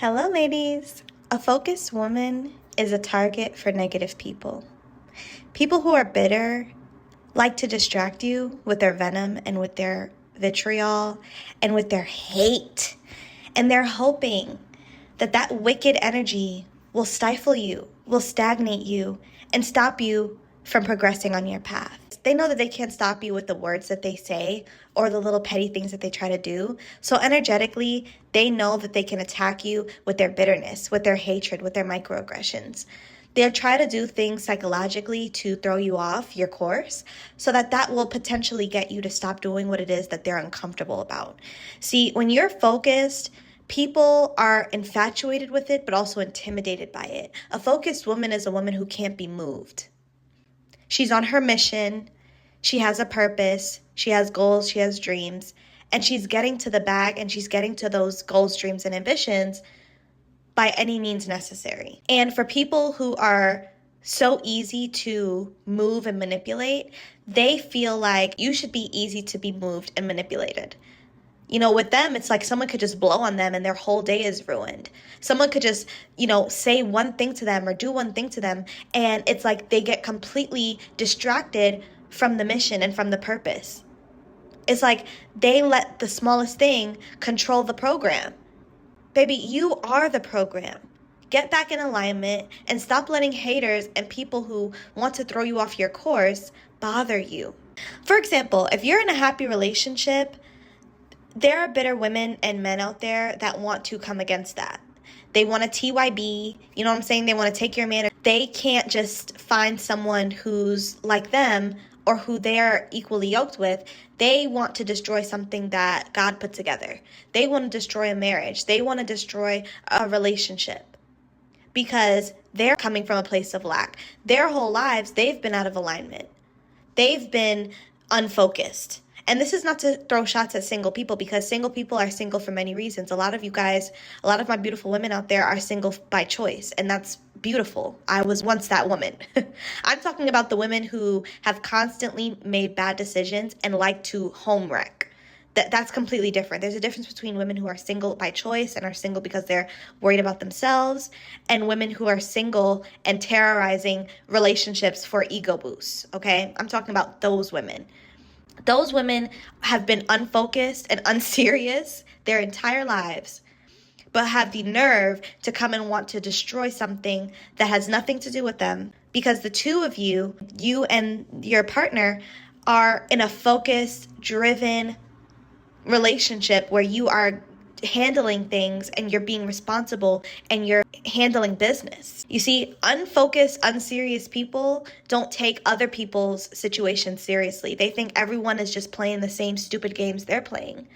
Hello, ladies. A focused woman is a target for negative people. People who are bitter like to distract you with their venom and with their vitriol and with their hate. And they're hoping that that wicked energy will stifle you, will stagnate you, and stop you from progressing on your path. They know that they can't stop you with the words that they say or the little petty things that they try to do. So energetically, they know that they can attack you with their bitterness, with their hatred, with their microaggressions. They'll try to do things psychologically to throw you off your course so that will potentially get you to stop doing what it is that they're uncomfortable about. See, when you're focused, people are infatuated with it, but also intimidated by it. A focused woman is a woman who can't be moved. She's on her mission. She has a purpose. She has goals. She has dreams. And she's getting to the bag, and she's getting to those goals, dreams, and ambitions by any means necessary. And for people who are so easy to move and manipulate, they feel like you should be easy to be moved and manipulated. You know, with them, it's like someone could just blow on them and their whole day is ruined. Someone could just, say one thing to them or do one thing to them, and it's like they get completely distracted from the mission and from the purpose. It's like they let the smallest thing control the program. Baby, you are the program. Get back in alignment and stop letting haters and people who want to throw you off your course bother you. For example, if you're in a happy relationship, there are bitter women and men out there that want to come against that. They want a TYB, you know what I'm saying? They want to take your man. They can't just find someone who's like them or who they're equally yoked with. They want to destroy something that God put together. They want to destroy a marriage. They want to destroy a relationship because they're coming from a place of lack. Their whole lives, they've been out of alignment. They've been unfocused. And this is not to throw shots at single people, because single people are single for many reasons. A lot of you guys, a lot of my beautiful women out there are single by choice, and that's beautiful. I was once that woman. I'm talking about the women who have constantly made bad decisions and like to home wreck. That's completely different. There's a difference between women who are single by choice and are single because they're worried about themselves, and women who are single and terrorizing relationships for ego boosts, okay? I'm talking about those women. Those women have been unfocused and unserious their entire lives, but have the nerve to come and want to destroy something that has nothing to do with them, because the two of you and your partner, are in a focused, driven relationship where you are handling things and you're being responsible and you're handling business. You see, unfocused, unserious people don't take other people's situations seriously. They think everyone is just playing the same stupid games they're playing.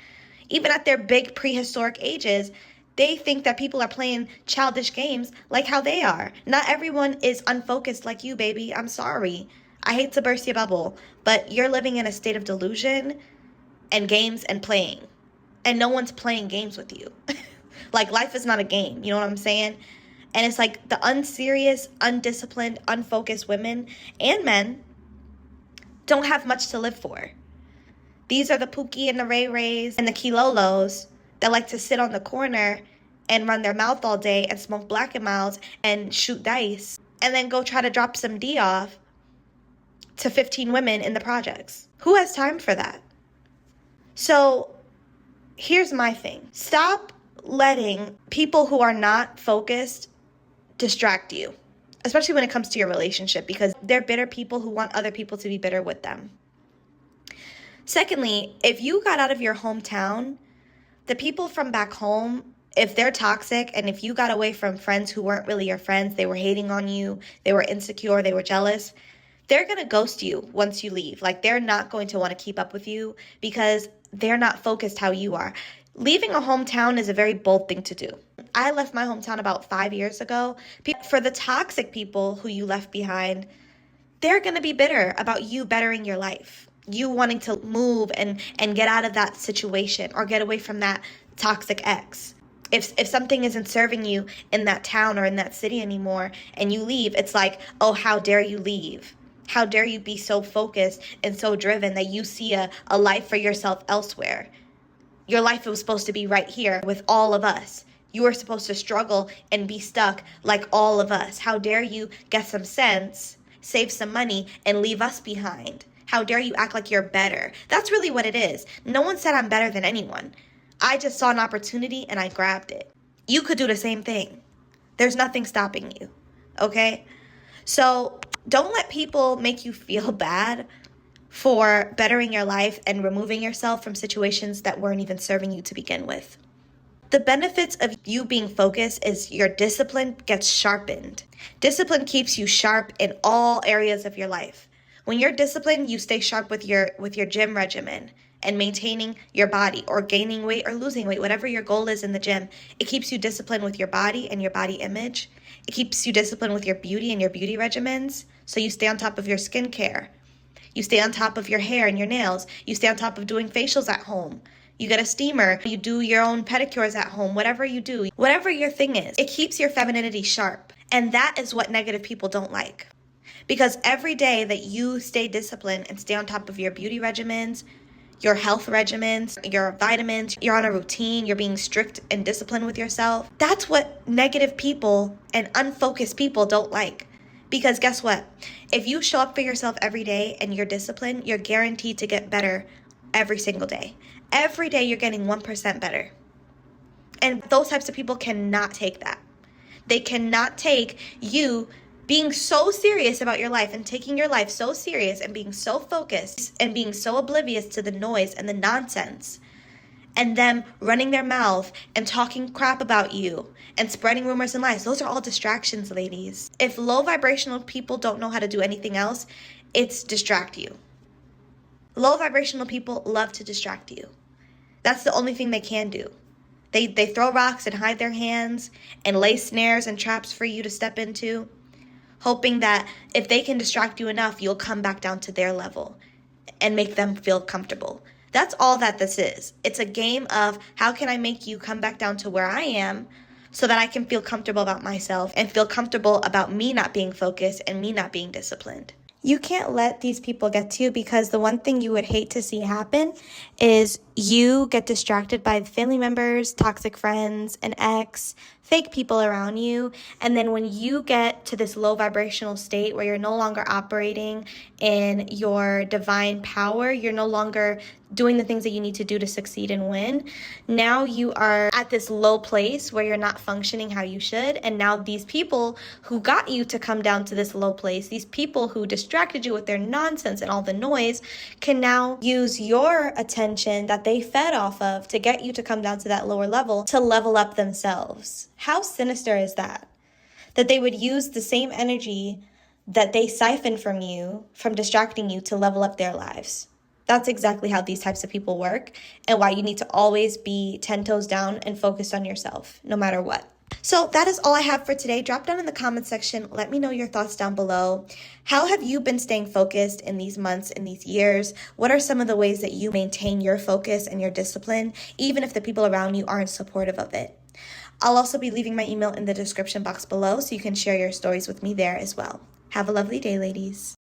Even at their big prehistoric ages, they think that people are playing childish games like how they are. Not everyone is unfocused like you, baby. I'm sorry. I hate to burst your bubble, but you're living in a state of delusion and games and playing. And no one's playing games with you. Like, life is not a game. You know what I'm saying? And it's like the unserious, undisciplined, unfocused women and men don't have much to live for. These are the Pookie and the Ray Rays and the Kilolos that like to sit on the corner and run their mouth all day and smoke Black and Milds and shoot dice and then go try to drop some D off to 15 women in the projects. Who has time for that? So here's my thing. Stop letting people who are not focused distract you, especially when it comes to your relationship, because they're bitter people who want other people to be bitter with them. Secondly, if you got out of your hometown, the people from back home, if they're toxic and if you got away from friends who weren't really your friends, they were hating on you, they were insecure, they were jealous, they're going to ghost you once you leave. Like, they're not going to want to keep up with you because they're not focused how you are. Leaving a hometown is a very bold thing to do. I left my hometown about 5 years ago. For the toxic people who you left behind, they're going to be bitter about you bettering your life. You wanting to move and get out of that situation or get away from that toxic ex. If something isn't serving you in that town or in that city anymore and you leave, it's like, oh, how dare you leave? How dare you be so focused and so driven that you see a life for yourself elsewhere? Your life was supposed to be right here with all of us. You are supposed to struggle and be stuck like all of us. How dare you get some sense, save some money, and leave us behind? How dare you act like you're better? That's really what it is. No one said I'm better than anyone. I just saw an opportunity and I grabbed it. You could do the same thing. There's nothing stopping you, okay? So don't let people make you feel bad for bettering your life and removing yourself from situations that weren't even serving you to begin with. The benefits of you being focused is your discipline gets sharpened. Discipline keeps you sharp in all areas of your life. When you're disciplined, you stay sharp with your gym regimen and maintaining your body, or gaining weight or losing weight, whatever your goal is in the gym. It keeps you disciplined with your body and your body image. It keeps you disciplined with your beauty and your beauty regimens. So you stay on top of your skincare. You stay on top of your hair and your nails. You stay on top of doing facials at home. You get a steamer. You do your own pedicures at home. Whatever you do, whatever your thing is, it keeps your femininity sharp. And that is what negative people don't like. Because every day that you stay disciplined and stay on top of your beauty regimens, your health regimens, your vitamins, you're on a routine, you're being strict and disciplined with yourself. That's what negative people and unfocused people don't like. Because guess what? If you show up for yourself every day and you're disciplined, you're guaranteed to get better every single day. Every day you're getting 1% better. And those types of people cannot take that. They cannot take you being so serious about your life and taking your life so serious and being so focused and being so oblivious to the noise and the nonsense, and them running their mouth and talking crap about you and spreading rumors and lies. Those are all distractions, ladies. If low vibrational people don't know how to do anything else, it's distract you. Low vibrational people love to distract you. That's the only thing they can do. They throw rocks and hide their hands and lay snares and traps for you to step into, hoping that if they can distract you enough, you'll come back down to their level and make them feel comfortable. That's all that this is. It's a game of how can I make you come back down to where I am so that I can feel comfortable about myself and feel comfortable about me not being focused and me not being disciplined. You can't let these people get to you, because the one thing you would hate to see happen is you get distracted by family members, toxic friends, an ex, fake people around you. And then when you get to this low vibrational state where you're no longer operating in your divine power, you're no longer doing the things that you need to do to succeed and win. Now you are at this low place where you're not functioning how you should. And now these people who got you to come down to this low place, these people who distracted you with their nonsense and all the noise, can now use your attention that they fed off of to get you to come down to that lower level to level up themselves. How sinister is that? That they would use the same energy that they siphoned from you, from distracting you, to level up their lives. That's exactly how these types of people work, and why you need to always be 10 toes down and focused on yourself, no matter what. So that is all I have for today. Drop down in the comment section. Let me know your thoughts down below. How have you been staying focused in these months, in these years? What are some of the ways that you maintain your focus and your discipline, even if the people around you aren't supportive of it? I'll also be leaving my email in the description box below, so you can share your stories with me there as well. Have a lovely day, ladies.